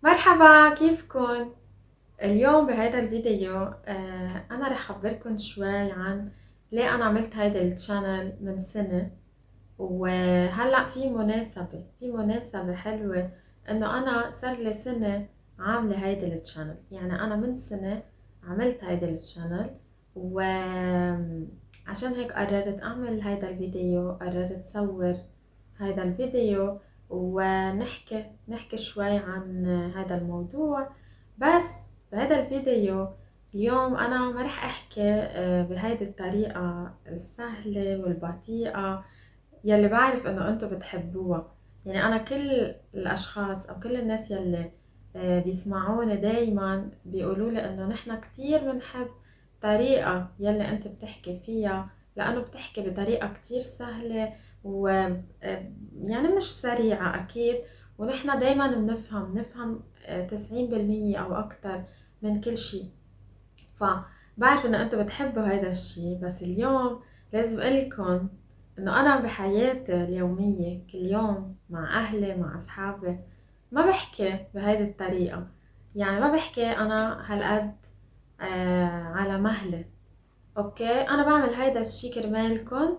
مرحبا، كيفكن؟ اليوم بهيدا الفيديو أنا رح أخبركن شوي عن ليه أنا عملت هيدا الشانل من سنة. وهلأ في مناسبة حلوة إنه أنا صار لي سنة عاملة هيدا الشانل. يعني أنا من سنة عملت هيدا الشانل، وعشان هيك قررت أعمل هيدا الفيديو، قررت صور هيدا الفيديو ونحكي شوي عن هذا الموضوع. بس بهذا الفيديو اليوم أنا ما رح أحكي بهيدي الطريقة السهلة والبطيئة يلي بعرف إنه أنتو بتحبوها. يعني أنا كل الأشخاص أو كل الناس يلي بيسمعوني دايما بيقولوا لي إنه نحنا كتير بنحب طريقة يلي أنت بتحكي فيها، لأنه بتحكي بطريقة كتير سهلة و يعني مش سريعة أكيد. ونحنا دايما بنفهم 90% أو أكتر من كل شي. فبعرف إنه أنتوا بتحبوا هذا الشي، بس اليوم لازم أقولكن إنه أنا بحياتي اليومية كل يوم مع أهلي مع أصحابي ما بحكي بهيدي الطريقة. يعني ما بحكي أنا هالقد على مهلي. اوكي، انا بعمل هيدا الشي كرمالكن،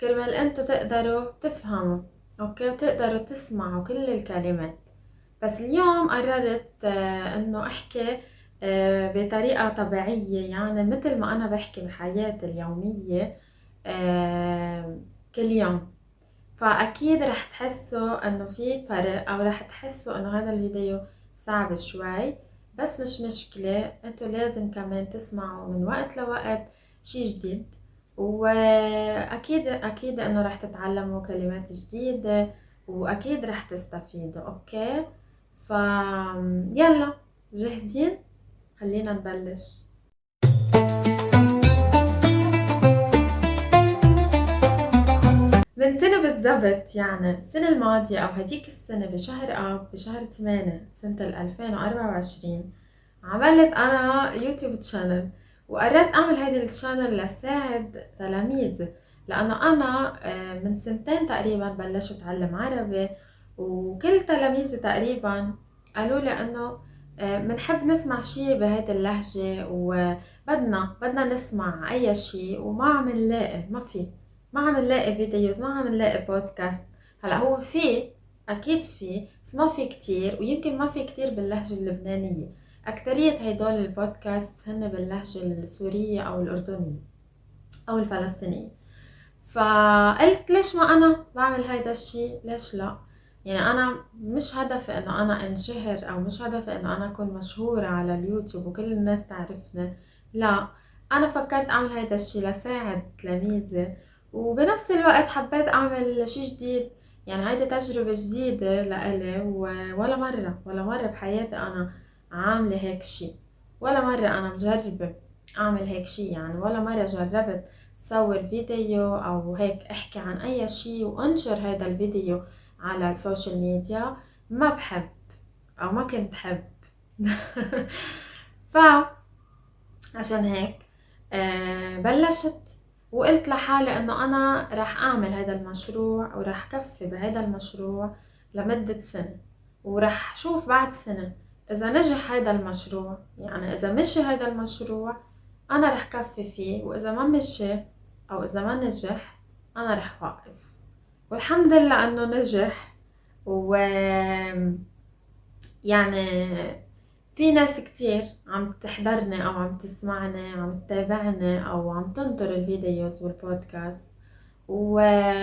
كرمال انتو تقدروا تفهموا، اوكي، وتقدروا تسمعوا كل الكلمات. بس اليوم قررت انه احكي بطريقة طبيعية، يعني مثل ما انا بحكي بحياتي اليومية كل يوم. فاكيد رح تحسوا انه في فرق، او رح تحسوا انه هذا الفيديو صعب شوي. بس مش مشكلة، انتو لازم كمان تسمعوا من وقت لوقت شي جديد. واكيد انه رح تتعلموا كلمات جديدة، واكيد رح تستفيدوا. اوكي، ف يلا، جاهزين؟ خلينا نبلش. من سنة بالضبط، يعني السنة الماضية أو هديك السنة بشهر آب بشهر 8 سنة 2024 عملت أنا يوتيوب تشانل. وقررت أعمل هيدي التشانل لساعد تلاميذي، لأنه أنا من سنتين تقريبا بلشت أتعلم عربي. وكل تلاميذي تقريبا قالوا لي إنه بنحب نسمع شي بهيدي اللهجة، وبدنا نسمع أي شي، وما عم نلاقي، ما عم نلاقي فيديوز، ما عم نلاقي بودكاست. هلا هو في، اكيد في، بس ما في كتير، ويمكن ما في كتير باللهجة اللبنانية. اكترية هيدول البودكاست هن باللهجة السورية او الاردنية او الفلسطينية. فقلت ليش ما انا بعمل هيدا الشي، ليش لا؟ يعني انا مش هدفي انه انا انشهر، او مش هدفي انه انا اكون مشهورة على اليوتيوب وكل الناس تعرفني. لا، انا فكرت اعمل هيدا الشي لساعد تلاميذي، وبنفس الوقت حبيت اعمل شي جديد. يعني هيدي تجربة جديدة لإلي، ولا مرة بحياتي انا عاملة هيك شي. ولا مرة انا مجربة اعمل هيك شي، يعني ولا مرة جربت صور فيديو او هيك احكي عن اي شي وانشر هذا الفيديو على السوشيال ميديا. ما بحب، او ما كنت حب. فعشان هيك بلشت، وقلت لحالي انه انا رح اعمل هذا المشروع ورح كفي بهذا المشروع لمدة سنة، ورح شوف بعد سنة اذا نجح هذا المشروع. يعني اذا مشي هذا المشروع انا رح كفي فيه، واذا ما مشي او اذا ما نجح انا رح وقف. والحمد لله انه نجح. و يعني في ناس كتير عم تحضرني او عم تسمعني، عم تتابعني او عم تنطر الفيديوز والبودكاست. و...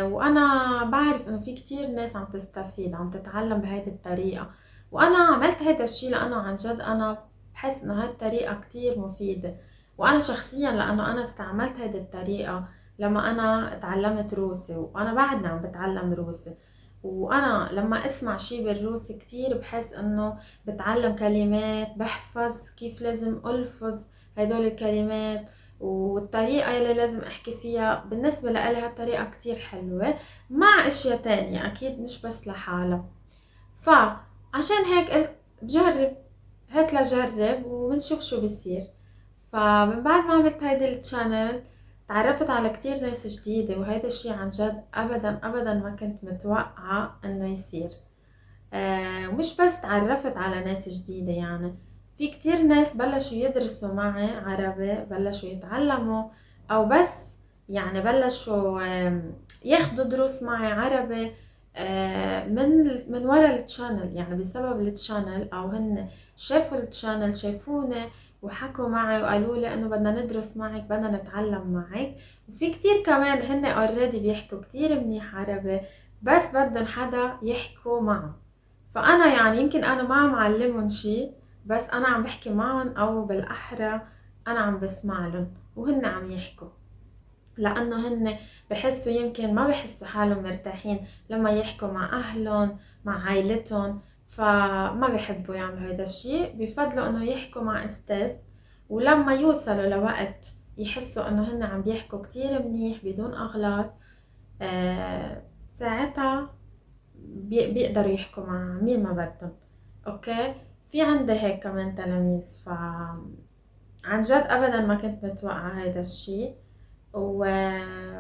وانا بعرف انه في كتير ناس عم تستفيد، عم تتعلم بهيدي الطريقة. وانا عملت هيدا الشي لانه عن جد انا بحس انه هاي الطريقة كتير مفيدة. وانا شخصيا لانه انا استعملت هيدي الطريقة لما انا تعلمت روسي، وانا بعدنا عم بتعلم روسي. وانا لما اسمع شي بالروسي كتير بحس انه بتعلم كلمات، بحفظ كيف لازم الفظ هدول الكلمات، والطريقة يلي لازم احكي فيها بالنسبة لإلي هالطريقة كتير حلوة، مع اشياء تانية اكيد مش بس لحالها. فعشان هيك قلت بجرب، هات لجرب وبنشوف شو بيصير. فمن بعد ما عملت هيدي التشانل تعرفت على كتير ناس جديدة، وهيدا الشي عن جد ابدا ما كنت متوقعة انه يصير. ومش بس تعرفت على ناس جديدة، يعني في كتير ناس بلشوا يدرسوا معي عربي، بلشوا يتعلموا، أو بس يعني بلشوا ياخدوا دروس معي عربي من ورا التشانل، يعني بسبب التشانل، أو هن شافوا التشانل، شافوني وحكوا معي وقالوا لي انه بدنا ندرس معك، بدنا نتعلم معك. وفي كتير كمان هن اوريدي بيحكوا كتير منيح عربي، بس بدهم حدا يحكوا معه. فانا يعني يمكن انا ما عم علمهم شي، بس انا عم بحكي معهم، او بالاحرى انا عم بسمع لهم وهن عم يحكوا، لانه هن بحسوا، يمكن ما بحسوا حالهم مرتاحين لما يحكوا مع اهلهم، مع عائلتهم، فما بيحبوا يعملوا هيدا الشيء، بفضلوا انه يحكوا مع استاذ. ولما يوصلوا لوقت يحسوا انه هن عم بيحكوا كتير منيح بدون اغلاط، ساعتها بيقدروا يحكوا مع مين ما بدهم. اوكي، في عندي هيك كمان تلاميذ، عن جد ابدا ما كنت متوقعة هيدا الشيء، و...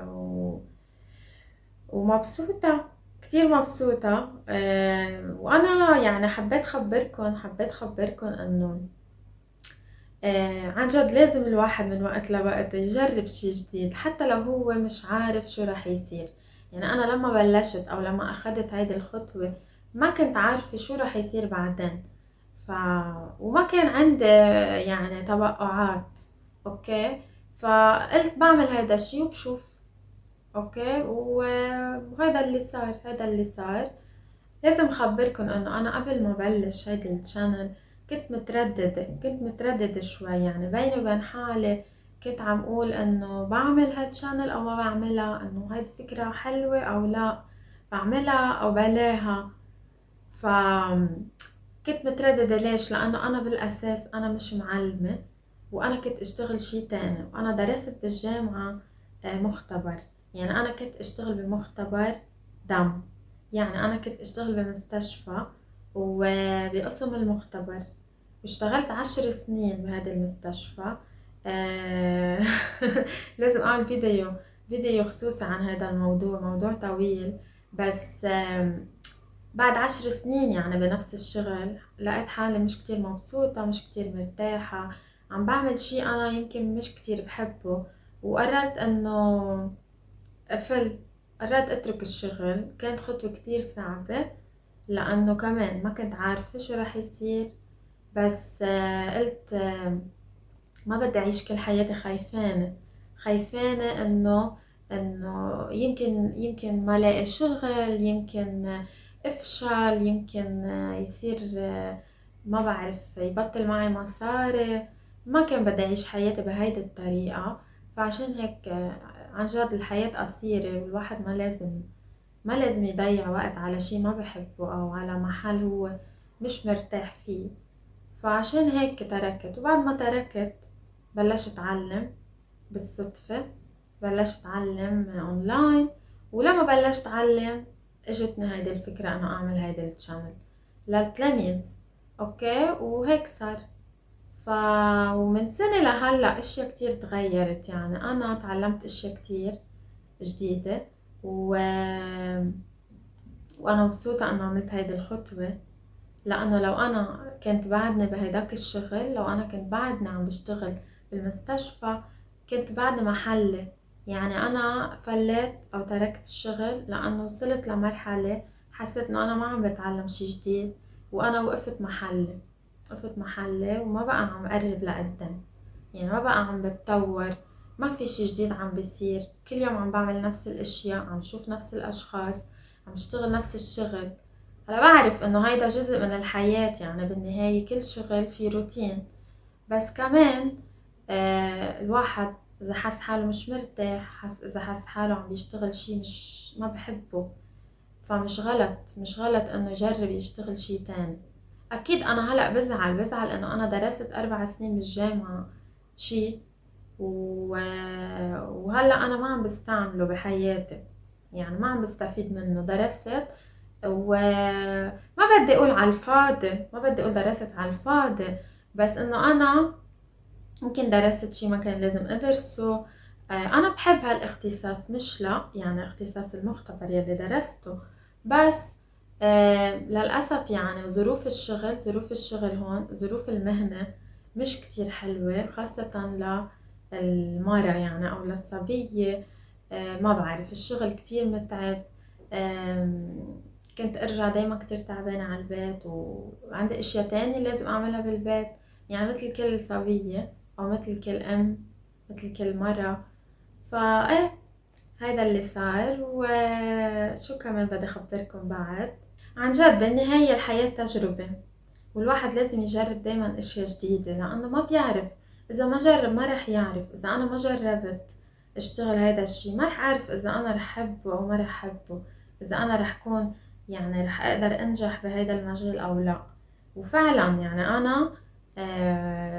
و... ومبسوطة، كتير مبسوطة. وأنا يعني حبيت خبركن إنه عن جد لازم الواحد من وقت لوقت يجرب شي جديد، حتى لو هو مش عارف شو رح يصير. يعني أنا لما بلشت أو لما أخدت هيدي الخطوة ما كنت عارفة شو رح يصير بعدين، ف... وما كان عندي يعني توقعات. أوكي، فقلت بعمل هيدا الشي وبشوف. اوكي، وهذا اللي صار، هذا اللي صار. لازم اخبركم انه انا قبل ما بلش هيدي الشانل كنت مترددة شوي، يعني بيني وبين حالي كنت عم اقول انه بعمل هالشانل او ما بعملها، انه هيدي فكرة حلوة او لا، بعملها او بلاها. ف كنت مترددة. ليش؟ لانه انا بالاساس انا مش معلمة، وانا كنت اشتغل شي تاني، وانا درست بالجامعة مختبر. يعني انا كنت اشتغل بمختبر دم، يعني انا كنت اشتغل بمستشفى وبقسم المختبر، واشتغلت 10 سنين بهذا المستشفى. آه، لازم اعمل فيديو خصوصي عن هذا الموضوع، موضوع طويل. بس بعد 10 سنين يعني بنفس الشغل لقيت حالي مش كتير مبسوطة، مش كتير مرتاحة، عم بعمل شي أنا يمكن مش كتير بحبه. وقررت إنه أفل، قررت أترك الشغل. كانت خطوة كتير صعبة، لأنه كمان ما كنت عارفة شو رح يصير. بس قلت ما بدي أعيش كل حياتي خايفانة إنه يمكن ما لاقي شغل، يمكن افشل، يمكن يصير ما بعرف يبطل معي مصاري. ما كان بدي اعيش حياتي بهيدي الطريقة. فعشان هيك عن جد الحياة قصيرة، والواحد ما لازم يضيع وقت على شي ما بحبه او على محل هو مش مرتاح فيه. فعشان هيك تركت. وبعد ما تركت بلشت اتعلم بالصدفة، بلشت اتعلم اونلاين. ولما بلشت اتعلم اجتني هيدي الفكرة انه اعمل هيدي الشانل للتلاميذ. اوكي، وهيك صار. ف ومن سنة لهلا اشياء كتير تغيرت، يعني انا تعلمت اشياء كتير جديدة، و... وانا مبسوطة انه عملت هيدي الخطوة. لانه لو انا كنت بعدني بهيداك الشغل، لو انا كنت بعدني عم بشتغل بالمستشفى، كنت بعدني محلي. يعني انا فليت او تركت الشغل لانه وصلت لمرحلة حسيت انه انا ما عم بتعلم شي جديد، وانا وقفت محلي وما بقى عم قرب لقدام. يعني ما بقى عم بتطور، ما في شي جديد عم بيصير، كل يوم عم بعمل نفس الاشياء، عم شوف نفس الاشخاص، عم اشتغل نفس الشغل. أنا بعرف إنه هيدا جزء من الحياة، يعني بالنهاية كل شغل فيه روتين. بس كمان الواحد إذا حس حاله مش مرتاح، إذا حس حاله عم بيشتغل شي مش ما بحبه، مش غلط إنه يجرب يشتغل شي تاني. أكيد أنا هلأ بزعل إنه أنا درست 4 سنين بالجامعة شي، وهلأ أنا ما عم بستعمله بحياتي، يعني ما عم بستفيد منه. درست وما بدي اقول على الفاضي، ما بدي اقول درست على الفاضي، بس انه انا ممكن درست شي ما كان لازم ادرسه. انا بحب هالاختصاص، مش لا يعني اختصاص المختبر يلي درسته، بس للأسف يعني ظروف الشغل هون، ظروف المهنة مش كتير حلوة، خاصة للمرة يعني أو للصبية. ما بعرف، الشغل كتير متعب. كنت أرجع دايما كتير تعبانة على البيت، وعندي أشياء تانية لازم أعملها بالبيت، يعني مثل كل صبية أو مثل كل أم، مثل كل مرة. فإيه، هيدا اللي صار. وشو كمان بدي أخبركم بعد؟ عن جد بالنهاية الحياة تجربة، والواحد لازم يجرب دايما اشياء جديدة، لانه ما بيعرف. اذا ما جرب ما رح يعرف. اذا انا ما جربت اشتغل هيدا الشي، ما رح اعرف اذا انا رح احبه او ما رح احبه، اذا انا رح كون يعني رح اقدر انجح بهيدا المجال او لا. وفعلا يعني انا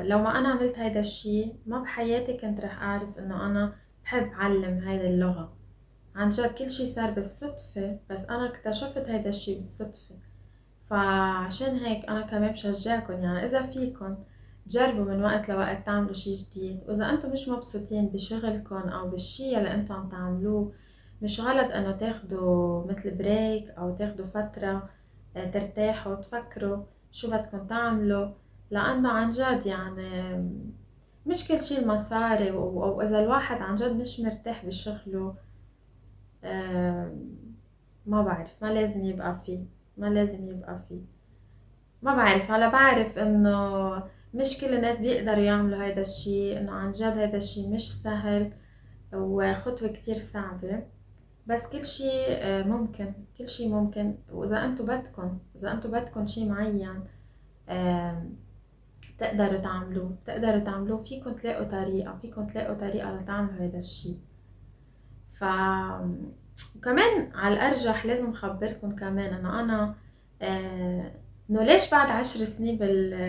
لو ما انا عملت هيدا الشي، ما بحياتي كنت رح اعرف انه انا بحب اعلم هيدا اللغة. عن جد كل شي صار بالصدفة، بس انا اكتشفت هيدا الشي بالصدفة. فعشان هيك انا كمان بشجعكم، يعني اذا فيكن جربوا من وقت لوقت تعملوا شي جديد. واذا انتم مش مبسوطين بشغلكن او بالشي اللي انتم عم تعملوه، مش غلط انه تاخدوا مثل بريك او تاخدوا فترة ترتاحوا تفكروا شو بدكن تعملوا. لانه عن جد يعني مش كل شي المصاري، او اذا الواحد عن جد مش مرتاح بشغله، ما بعرف، ما لازم يبقى فيه، ما لازم يبقى فيه. ما بعرف، هلا بعرف انه مش كل الناس بيقدروا يعملوا هيدا الشي، انه عن جد هيدا الشي مش سهل وخطوة كتير صعبة. بس كل شي ممكن، كل شي ممكن. واذا انتو بدكن، اذا انتو بدكن شي معين تقدروا تعملوه، تقدروا تعملوه، فيكن تلاقوا طريقة، فيكن تلاقوا طريقة لتعملوا هيدا الشي. ف وكمان على الأرجح لازم أخبركم كمان إنه أنا إنه ليش بعد 10 سنين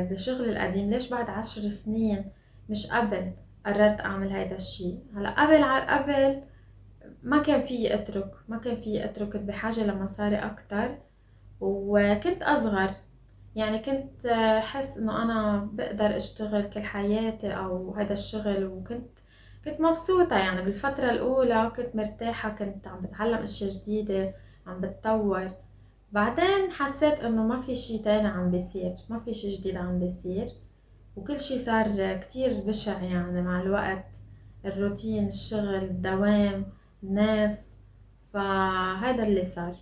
بالشغل القديم، ليش بعد 10 سنين مش قبل قررت أعمل هيدا الشي. هلا قبل ما كان في أترك، ما كان في أترك، كنت بحاجة لمصاري أكتر وكنت أصغر. يعني كنت حس إنه أنا بقدر أشتغل كل حياتي أو هذا الشغل، كنت مبسوطة. يعني بالفترة الأولى كنت مرتاحة، كنت عم بتعلم أشياء جديدة، عم بتطور. بعدين حسيت إنه ما في شي تاني عم بيصير، ما في شي جديد عم بيصير، وكل شي صار كتير بشع يعني مع الوقت. الروتين، الشغل، الدوام، الناس. فهذا اللي صار.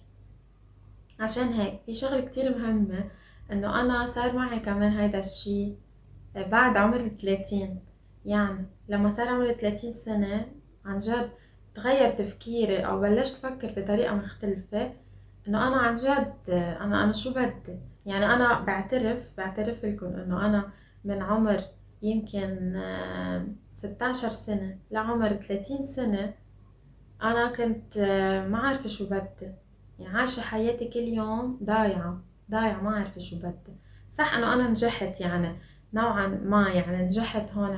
عشان هيك في شغل كتير مهمة، انه انا صار معي كمان هيدا الشي بعد عمر ال30. يعني لما صار عمري 30 سنة عن جد تغير تفكيري، او بلشت افكر بطريقة مختلفة. انه انا عن جد انا شو بدي. يعني انا بعترف لكم انه انا من عمر يمكن 16 سنة لعمر 30 سنة انا كنت ما عارفة شو بدي. يعني عايشة حياتي كل يوم ضايعة ما عارفة شو بدي. صح انه انا نجحت يعني نوعا ما، يعني نجحت هون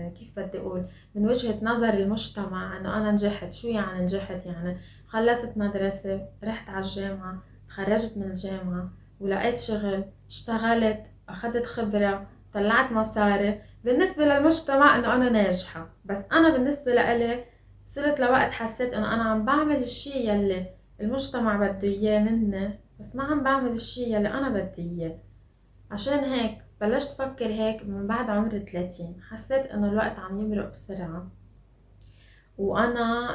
كيف بدي اقول، من وجهة نظر المجتمع انه انا نجحت. شو يعني نجحت؟ يعني خلصت مدرسة، رحت على الجامعة، تخرجت من الجامعة ولقيت شغل، اشتغلت، اخدت خبرة، طلعت مصاري. بالنسبة للمجتمع انه انا ناجحة، بس انا بالنسبة لإلي وصلت لوقت حسيت انه انا عم بعمل الشي يلي المجتمع بده اياه مني، بس ما عم بعمل الشي يلي انا بدي اياه. عشان هيك بلشت افكر هيك من بعد عمر 30. حسيت انه الوقت عم يمرق بسرعة، وانا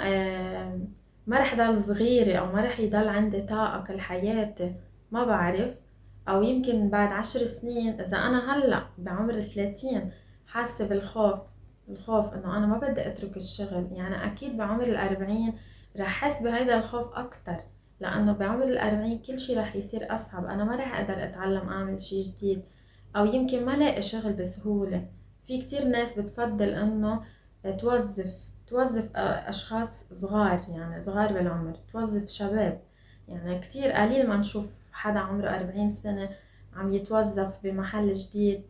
ما رح ضل صغيرة او ما رح يضل عندي طاقة كل حياتي. ما بعرف. او يمكن بعد 10 سنين اذا انا هلأ بعمر 30 حاسة بالخوف، الخوف انه انا ما بدي اترك الشغل، يعني اكيد بعمر 40 رح احس بهيدا الخوف اكتر. لانه بعمر 40 كل شي رح يصير اصعب، انا ما رح اقدر اتعلم اعمل شي جديد، او يمكن ما لاقي شغل بسهولة. في كتير ناس بتفضل انه توظف اشخاص صغار، يعني صغار بالعمر، توظف شباب. يعني كتير قليل ما نشوف حدا عمره 40 سنة عم يتوظف بمحل جديد،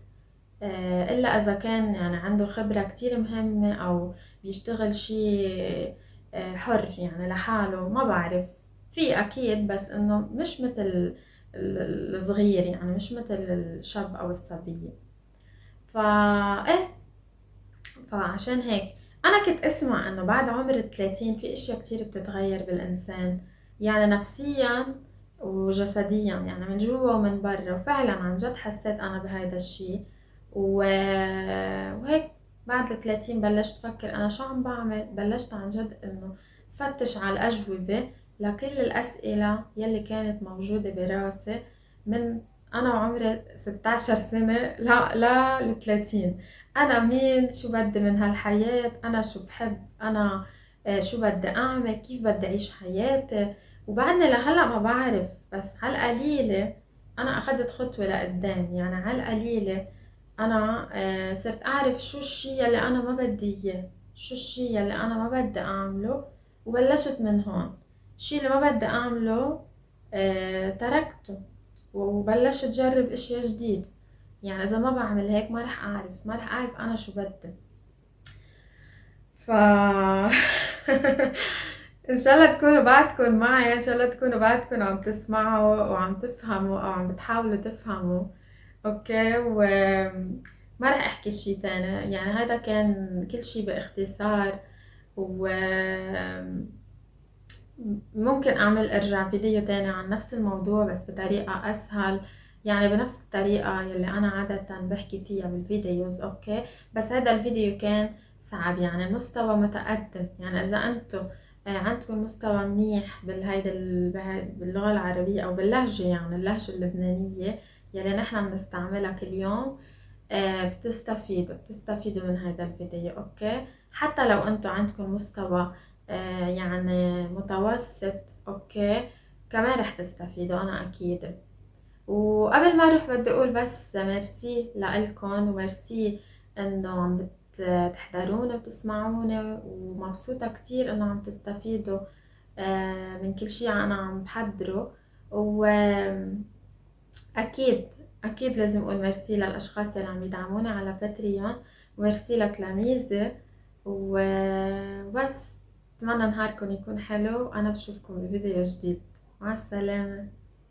الا اذا كان يعني عنده خبرة كتير مهمة او بيشتغل شي حر يعني لحاله. ما بعرف، في اكيد، بس انه مش مثل الصغير، يعني مش مثل الشاب او الصبية. ايه، فعشان هيك انا كنت اسمع انه بعد عمر 30 في اشياء كتير بتتغير بالانسان، يعني نفسيا وجسديا يعني من جوا ومن برا، وفعلا عن جد حسيت انا بهيدا الشي. وهيك بعد ال30 بلشت فكر انا شو عم بعمل. بلشت عن جد انه فتش على الاجوبة لكل الاسئلة يلي كانت موجودة براسي من انا وعمري 16 سنة لا ل30. انا مين، شو بدي من هالحياة، انا شو بحب، انا شو بدي اعمل، كيف بدي اعيش حياتي. وبعدني لهلا ما بعرف، بس على القليلة انا اخدت خطوة لقدام. يعني على القليلة انا صرت اعرف شو الشي اللي انا ما بدي اياه، شو الشي اللي انا ما بدي اعمله، وبلشت من هون. الشي اللي ما بدي اعمله تركته، وبلشت جرب اشياء جديد. يعني اذا ما بعمل هيك ما رح اعرف انا شو بدي. ف ان شاء الله تكونوا بعدكم معي، ان شاء الله تكونوا بعدكم عم تسمعوا وعم تفهموا او عم بتحاولوا تفهموا. اوكي، ما رح احكي شي تاني. يعني هذا كان كل شي باختصار. وممكن ارجع فيديو تاني عن نفس الموضوع بس بطريقة اسهل، يعني بنفس الطريقة يلي انا عادة بحكي فيها بالفيديوز. اوكي، بس هذا الفيديو كان صعب، يعني المستوى متقدم. يعني اذا انتو عندكم مستوى منيح باللغة العربية او باللهجة، يعني اللهجة اللبنانية يلي نحنا بنستعملها كل يوم، بتستفيدوا من هذا الفيديو. اوكي، حتى لو انتو عندكم مستوى يعني متوسط، اوكي، كمان رح تستفيدوا انا اكيد. وقبل ما اروح بدي اقول بس ميرسي لإلكن، وميرسي انه عم تحضروني وتسمعوني، ومبسوطة كتير انه عم تستفيدوا من كل شي انا عم بحضره. واكيد اكيد لازم اقول ميرسي للاشخاص اللي عم يدعموني على باتريون، وميرسي لتلاميذي. وبس اتمنى نهاركم يكون حلو، وانا بشوفكم بفيديو جديد. مع السلامة.